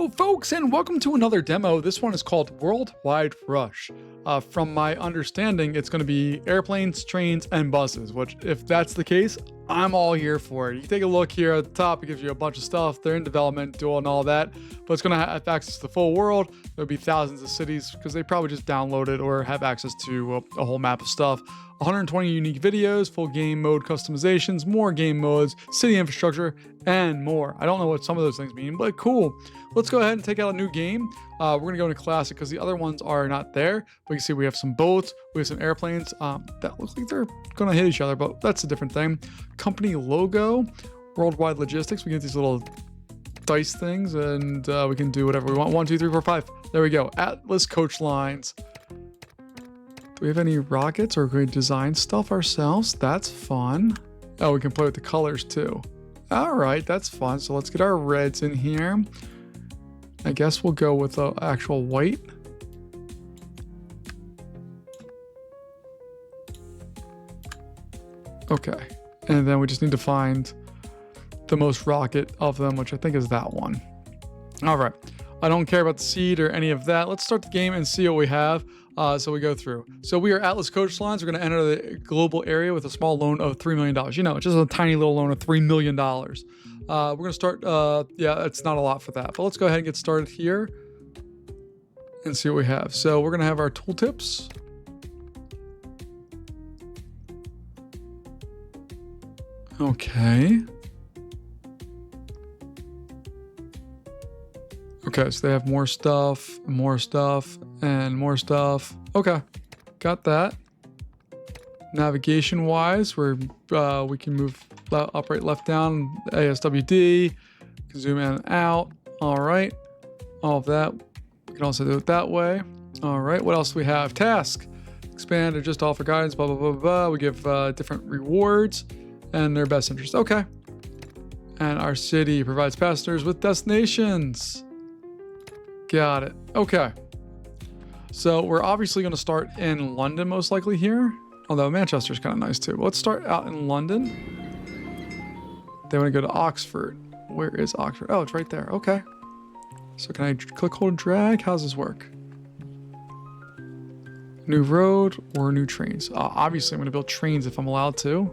Hello folks and welcome to another demo. This one is called Worldwide Rush. From my understanding, it's going to be airplanes, trains, and buses, which if that's the case, I'm all here for it. You can take a look here at the top. It gives you a bunch of stuff. They're in development, doing all that, but it's going to have access to the full world. There'll be thousands of cities because they probably just download it or have access to a whole map of stuff. 120 unique videos, full game mode customizations, more game modes, city infrastructure, and more. I don't know what some of those things mean, but cool. Let's go ahead and take out a new game. We're going to go into classic because the other ones are not there. We can see we have some boats, we have some airplanes that look like they're going to hit each other, but that's a different thing. Company logo, worldwide logistics. We get these little dice things and we can do whatever we want. 1, 2, 3, 4, 5. There we go. Atlas coach lines. Do we have any rockets or can we design stuff ourselves? That's fun. Oh, we can play with the colors too. All right, that's fun. So let's get our reds in here. I guess we'll go with the actual white. Okay, and then we just need to find the most rocket of them, which I think is that one. All right, I don't care about the seed or any of that. Let's start the game and see what we have. So we go through. So we are Atlas Coach Lines. We're going to enter the global area with a small loan of $3 million. You know, just a tiny little loan of $3 million. We're going to start. Yeah, it's not a lot for that. But let's go ahead and get started here and see what we have. So we're going to have our tooltips. Okay. Okay, so they have more stuff, and more stuff. Okay, got that. Navigation wise, we can move up, right, left, down, ASWD, can zoom in and out. All right, all of that. We can also do it that way. All right, what else do we have? Task, expand or just offer guidance, blah, blah, blah, blah. We give different rewards and their best interest. Okay. And our city provides passengers with destinations. Got it. Okay. So we're obviously going to start in London most likely here. Although Manchester's kind of nice too. But let's start out in London. Then we go to Oxford. Where is Oxford? Oh, it's right there. Okay. So can I click, hold, and drag? How does this work? New road or new trains? Obviously I'm going to build trains if I'm allowed to.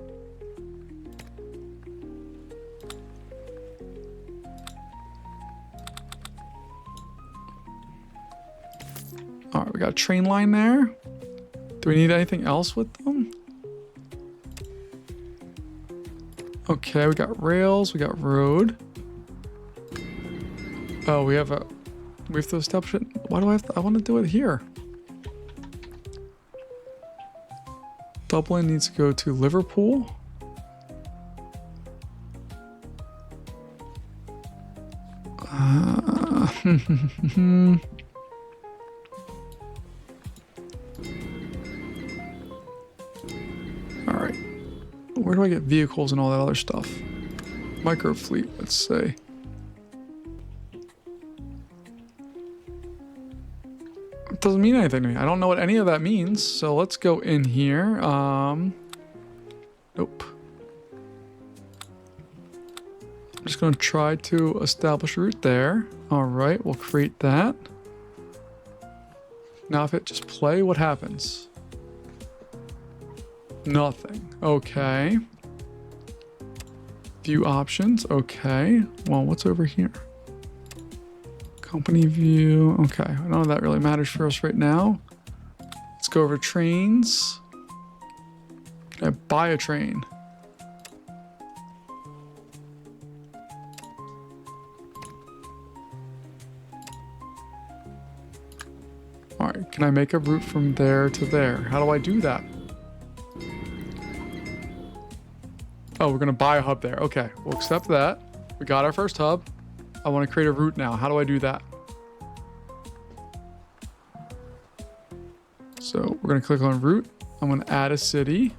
All right, we got a train line there. Do we need anything else with them? Okay, we got rails, we got road. Oh, we have to establish it. Why do I want to do it here? Dublin needs to go to Liverpool. Where do I get vehicles and all that other stuff? Micro fleet, let's say. It doesn't mean anything to me. I don't know what any of that means. So let's go in here. Nope. I'm just going to try to establish a route there. All right, we'll create that. Now if it just play, what happens? Nothing. Okay. View options. Okay. Well, what's over here? Company view. Okay. I don't know if that really matters for us right now. Let's go over trains. Can I buy a train? All right. Can I make a route from there to there? How do I do that? Oh, we're going to buy a hub there. Okay, we'll accept that. We got our first hub. I want to create a route now. How do I do that? So we're going to click on route. I'm going to add a city.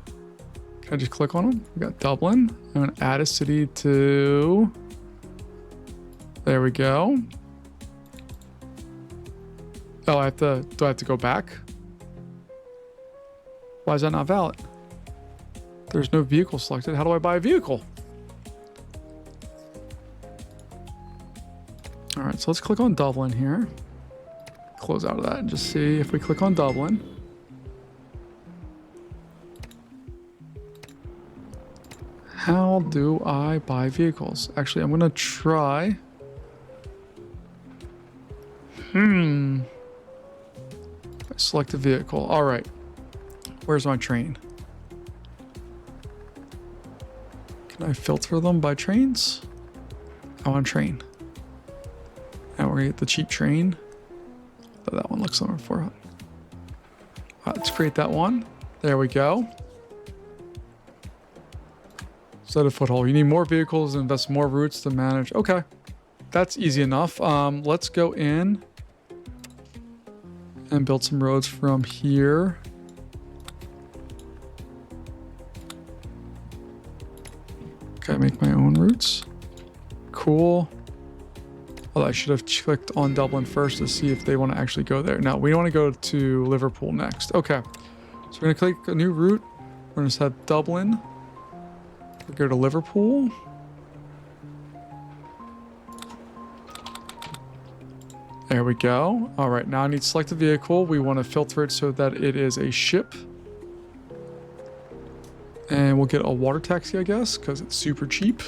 Can I just click on them? We got Dublin. I'm going to add a city to... There we go. Oh, do I have to go back? Why is that not valid? There's no vehicle selected. How do I buy a vehicle? All right, so let's click on Dublin here. Close out of that and just see if we click on Dublin. How do I buy vehicles? Actually, I'm gonna try. Select a vehicle. All right. Where's my train? Can I filter them by trains? I want a train. And we're gonna get the cheap train. Oh, that one looks over 400. Let's create that one. There we go. Set a foothold. You need more vehicles and invest more routes to manage. Okay. That's easy enough. Let's go in and build some roads from here. Okay, make my own routes. Cool. Oh, I should have clicked on Dublin first to see if they want to actually go there. No, we want to go to Liverpool next. Okay. So we're going to click a new route. We're going to set Dublin. We'll go to Liverpool. There we go. All right, now I need to select a vehicle. We want to filter it so that it is a ship. And we'll get a water taxi, I guess, because it's super cheap.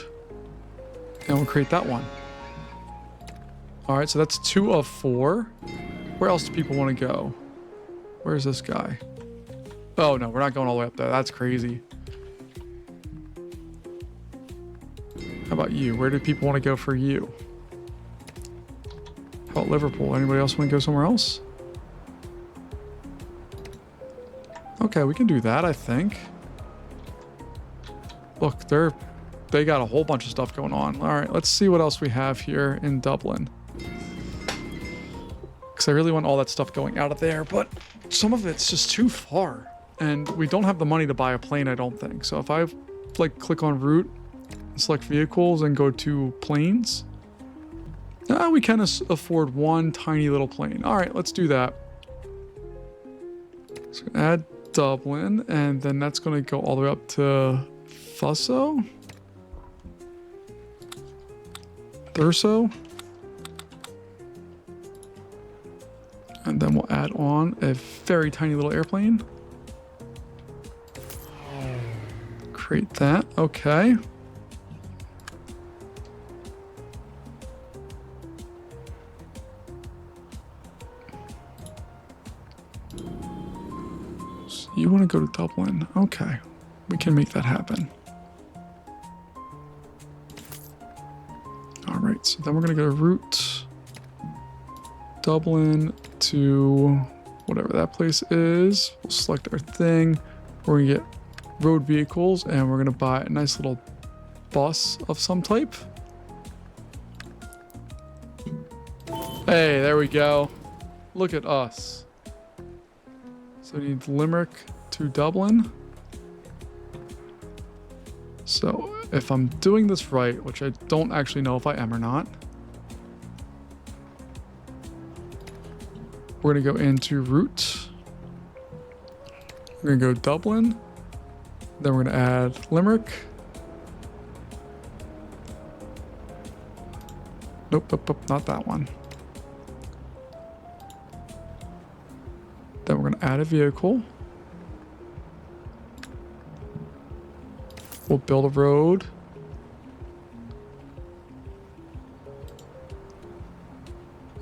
And we'll create that one. All right, so that's 2 of 4. Where else do people want to go? Where's this guy? Oh, no, we're not going all the way up there. That's crazy. How about you? Where do people want to go for you? How about Liverpool? Anybody else want to go somewhere else? Okay, we can do that, I think. Look, they got a whole bunch of stuff going on. All right, let's see what else we have here in Dublin. Because I really want all that stuff going out of there, but some of it's just too far. And we don't have the money to buy a plane, I don't think. So if I like click on route, select vehicles and go to planes, we can afford one tiny little plane. All right, let's do that. So add Dublin, and then that's going to go all the way up to Thurso. And then we'll add on a very tiny little airplane. Create that. Okay. So you want to go to Dublin. Okay. We can make that happen. All right. So then we're going to go to route Dublin to whatever that place is. We'll select our thing. We're going to get road vehicles and we're going to buy a nice little bus of some type. Hey, there we go. Look at us. So we need Limerick to Dublin. So if I'm doing this right, which I don't actually know if I am or not, we're going to go into route. We're going to go Dublin. Then we're going to add Limerick. Nope, not that one. Then we're going to add a vehicle. We'll build a road.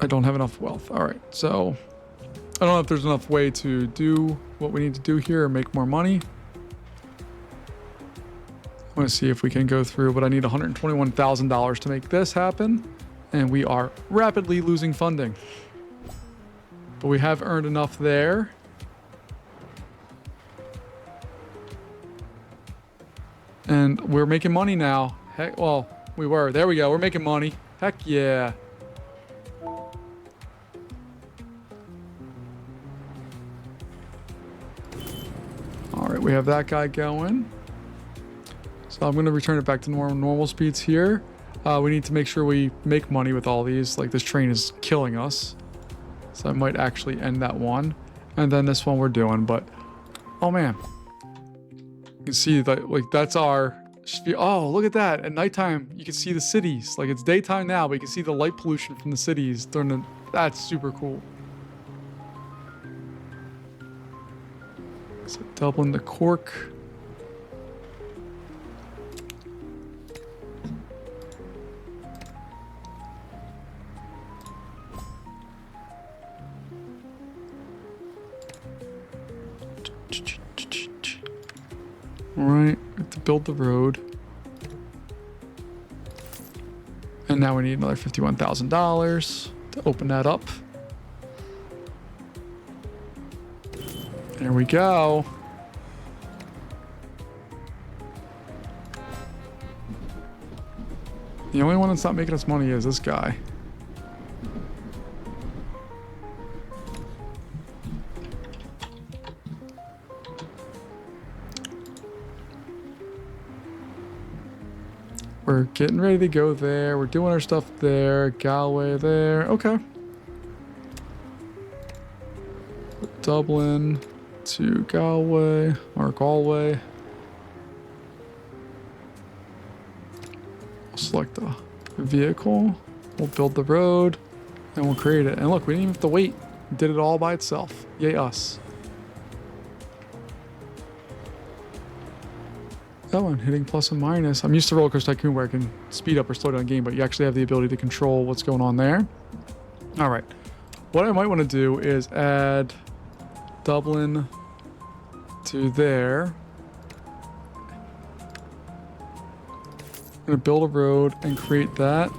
I don't have enough wealth. All right, so I don't know if there's enough way to do what we need to do here or make more money. I want to see if we can go through, but I need $121,000 to make this happen. And we are rapidly losing funding. But we have earned enough there. And we're making money now. Heck, well, we were. There we go. We're making money. Heck yeah. All right, we have that guy going. So I'm going to return it back to normal speeds here. We need to make sure we make money with all these. Like, this train is killing us. So I might actually end that one. And then this one we're doing. But, oh man. You can see that, like, that's our Oh, look at that. At nighttime, you can see the cities. Like, it's daytime now, but you can see the light pollution from the cities during the... That's super cool. So Dublin to Cork. All right, we have to build the road. And now we need another $51,000 to open that up. There we go. The only one that's not making us money is this guy. We're getting ready to go there. We're doing our stuff there. Galway there. Okay. Dublin to Galway or Galway. We'll select a vehicle. We'll build the road and we'll create it. And look, we didn't even have to wait. We did it all by itself. Yay us. That one, hitting plus and minus. I'm used to Roller Coaster Tycoon where I can speed up or slow down a game, but you actually have the ability to control what's going on there. All right. What I might want to do is add Dublin to there. I'm going to build a road and create that.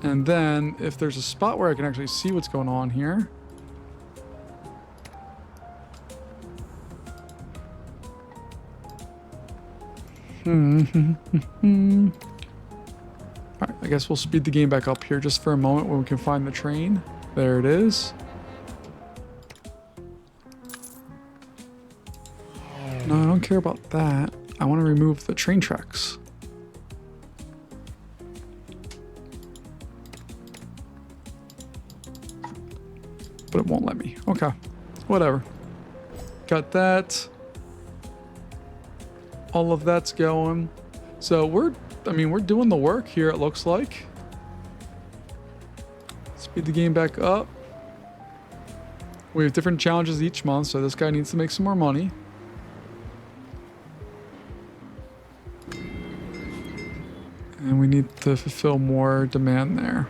And then if there's a spot where I can actually see what's going on here. Alright, I guess we'll speed the game back up here just for a moment when we can find the train. There it is. No, I don't care about that. I want to remove the train tracks. But it won't let me. Okay, whatever. Got that. All of that's going. So we're doing the work here, it looks like. Speed the game back up. We have different challenges each month, so this guy needs to make some more money. And we need to fulfill more demand there.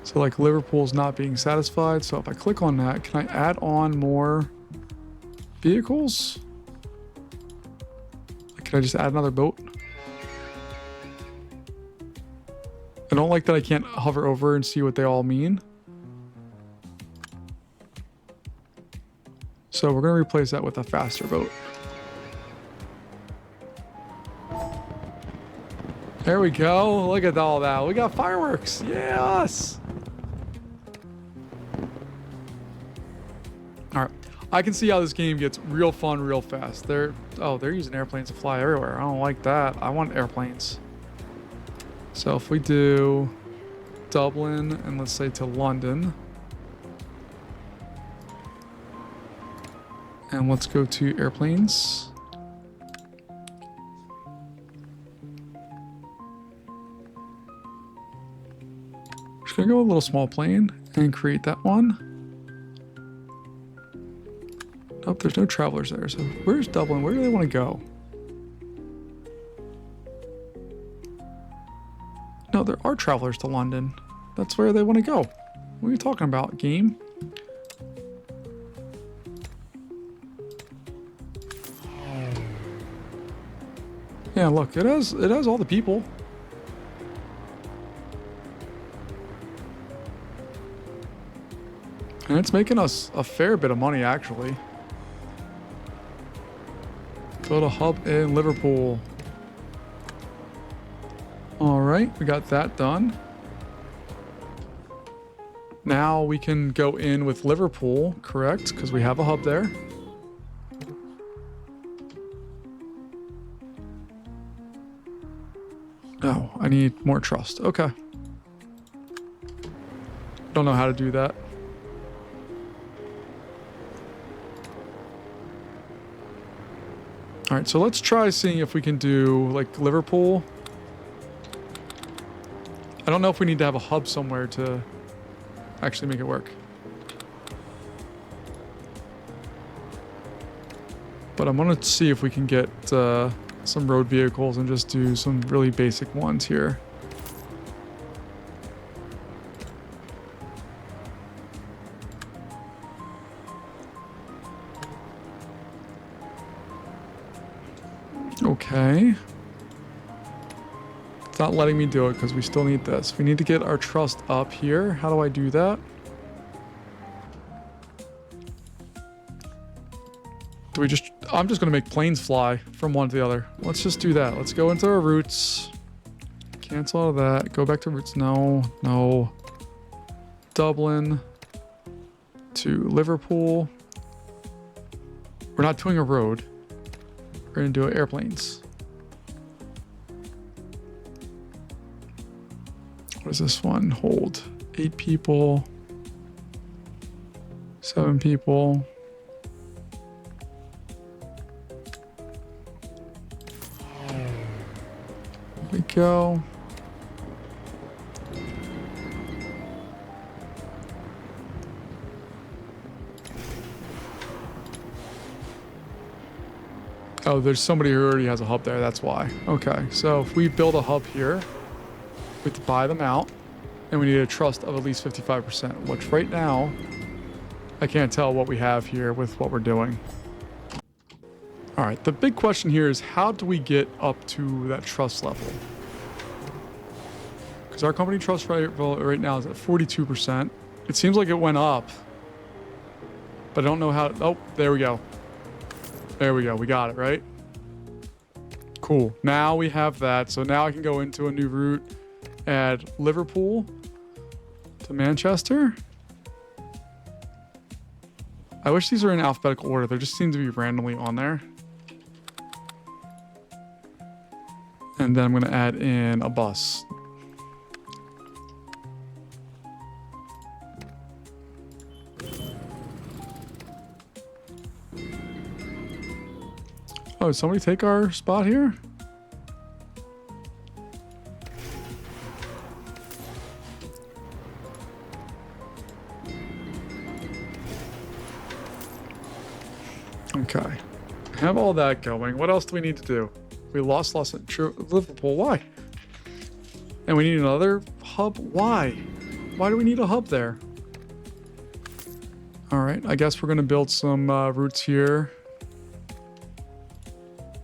So like Liverpool's not being satisfied, so if I click on that, can I add on more vehicles? Can I just add another boat? I don't like that I can't hover over and see what they all mean. So we're going to replace that with a faster boat. There we go. Look at all that. We got fireworks. Yes. All right. I can see how this game gets real fun real fast. They're using airplanes to fly everywhere. I don't like that. I want airplanes. So if we do Dublin and let's say to London. And let's go to airplanes. Just gonna go with a little small plane and create that one. Nope, there's no travelers there. So where's Dublin? Where do they want to go? No, there are travelers to London. That's where they want to go. What are you talking about, game? Yeah, look, it has all the people. And it's making us a fair bit of money, actually. Build a hub in Liverpool. All right, we got that done. Now we can go in with Liverpool, correct? Because we have a hub there. No, I need more trust. Okay. Don't know how to do that. All right, so let's try seeing if we can do like Liverpool. I don't know if we need to have a hub somewhere to actually make it work. But I'm gonna see if we can get some road vehicles and just do some really basic ones here. Okay. It's not letting me do it because we still need this. We need to get our trust up here. How do I do that? Do we just... I'm just going to make planes fly from one to the other. Let's just do that. Let's go into our routes. Cancel all of that. Go back to routes. No. No. Dublin to Liverpool. We're not doing a road. We're going to do airplanes. What is this one? Hold. 8 people. 7 people. There we go. Oh, there's somebody who already has a hub there. That's why. Okay, so if we build a hub here, we have to buy them out, and we need a trust of at least 55%, which right now, I can't tell what we have here with what we're doing. All right, the big question here is how do we get up to that trust level? Because our company trust rate right now is at 42%. It seems like it went up, but I don't know how. Oh, there we go. There we go. We got it, right? Cool. Now we have that. So now I can go into a new route, add Liverpool to Manchester. I wish these were in alphabetical order. They just seem to be randomly on there. And then I'm going to add in a bus. Oh, did somebody take our spot here? Okay. Have all that going. What else do we need to do? We lost Liverpool. Why? And we need another hub. Why? Why do we need a hub there? All right. I guess we're going to build some routes here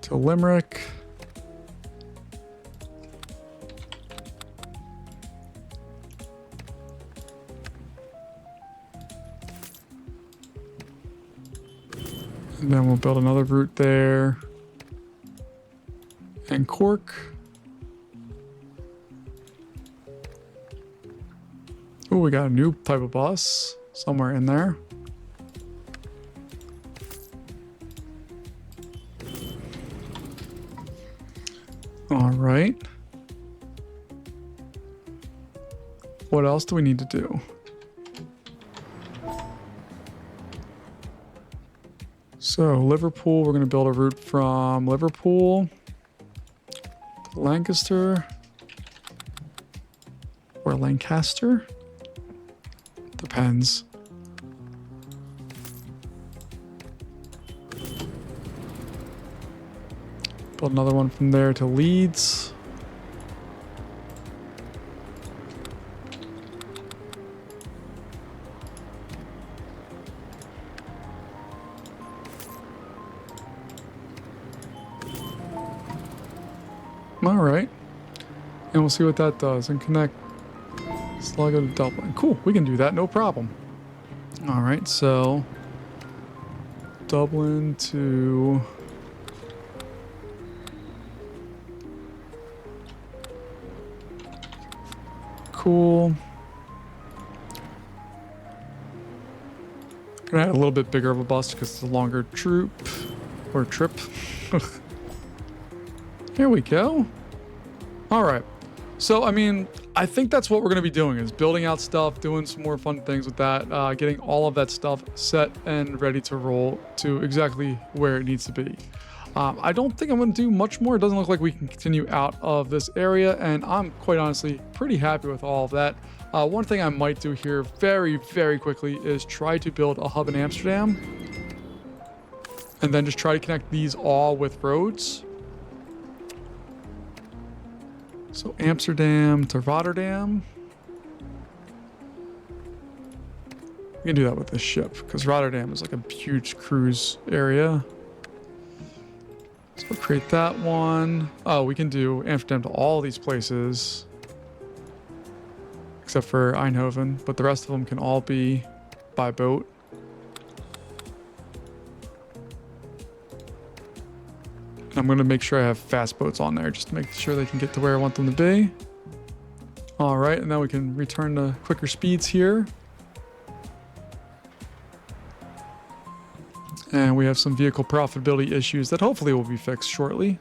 to Limerick. And then we'll build another route there. And Cork. Oh, we got a new type of bus somewhere in there. All right. What else do we need to do? So Liverpool, we're going to build a route from Liverpool to Lancaster or Lancaster. Depends. Build another one from there to Leeds. All right. And we'll see what that does. And connect Sligo to Dublin. Cool. We can do that. No problem. All right. So Dublin to... Cool. Gonna add a little bit bigger of a bus because it's a longer troop or trip. Here we go. All right. So, I mean, I think that's what we're going to be doing is building out stuff, doing some more fun things with that, getting all of that stuff set and ready to roll to exactly where it needs to be. I don't think I'm going to do much more. It doesn't look like we can continue out of this area, and I'm quite honestly pretty happy with all of that. One thing I might do here very, very quickly is try to build a hub in Amsterdam, and then just try to connect these all with roads. So Amsterdam to Rotterdam. We can do that with this ship because Rotterdam is like a huge cruise area. So we'll create that one. Oh, we can do Amsterdam to all these places except for Eindhoven, but the rest of them can all be by boat. And I'm going to make sure I have fast boats on there just to make sure they can get to where I want them to be. All right, and now we can return to quicker speeds here. And we have some vehicle profitability issues that hopefully will be fixed shortly.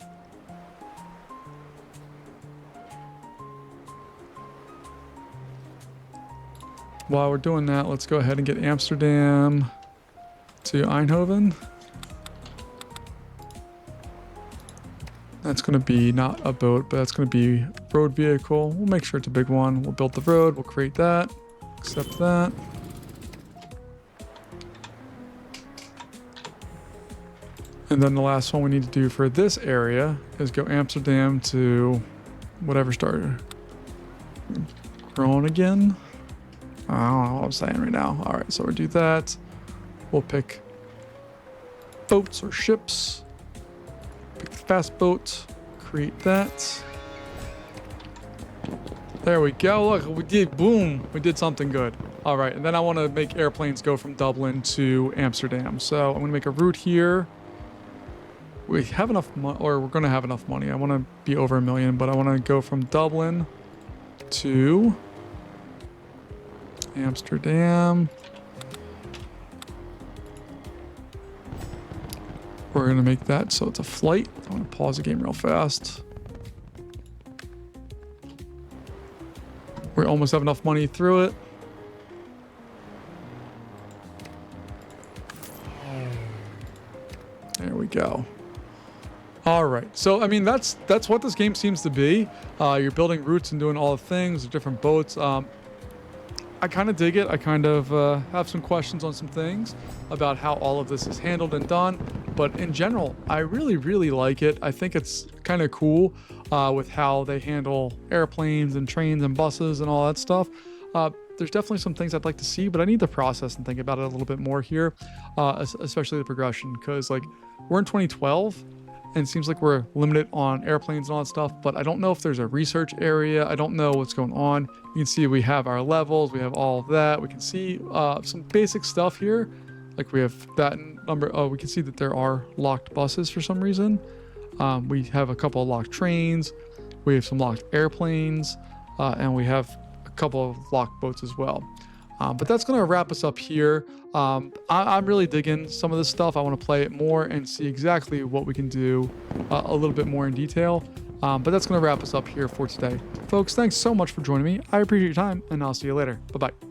While we're doing that, let's go ahead and get Amsterdam to Eindhoven. That's going to be not a boat, but that's going to be a road vehicle. We'll make sure it's a big one. We'll build the road. We'll create that. Accept that. And then the last one we need to do for this area is go Amsterdam to whatever started growing again. I don't know what I'm saying right now. All right, so we'll do that. We'll pick boats or ships. Pick the fast boat. Create that. There we go. Look, we did. Boom. We did something good. All right, and then I want to make airplanes go from Dublin to Amsterdam. So I'm going to make a route here. We have enough money, or we're going to have enough money. I want to be over $1 million, but I want to go from Dublin to Amsterdam. We're going to make that so it's a flight. I'm going to pause the game real fast. We almost have enough money through it. There we go. All right, so I mean that's what this game seems to be. You're building routes and doing all the things, different boats. I kind of dig it. I kind of have some questions on some things about how all of this is handled and done, but in general, I really, really like it. I think it's kind of cool with how they handle airplanes and trains and buses and all that stuff. There's definitely some things I'd like to see, but I need to process and think about it a little bit more here, especially the progression, because like we're in 2012. And it seems like we're limited on airplanes and all that stuff, but I don't know if there's a research area. I don't know what's going on. You can see we have our levels. We have all of that. We can see some basic stuff here. Like we have that number. Oh, we can see that there are locked buses for some reason. We have a couple of locked trains. We have some locked airplanes. And we have a couple of locked boats as well. But that's going to wrap us up here. I'm really digging some of this stuff. I want to play it more and see exactly what we can do a little bit more in detail. But that's going to wrap us up here for today. Folks, thanks so much for joining me. I appreciate your time, and I'll see you later. Bye-bye.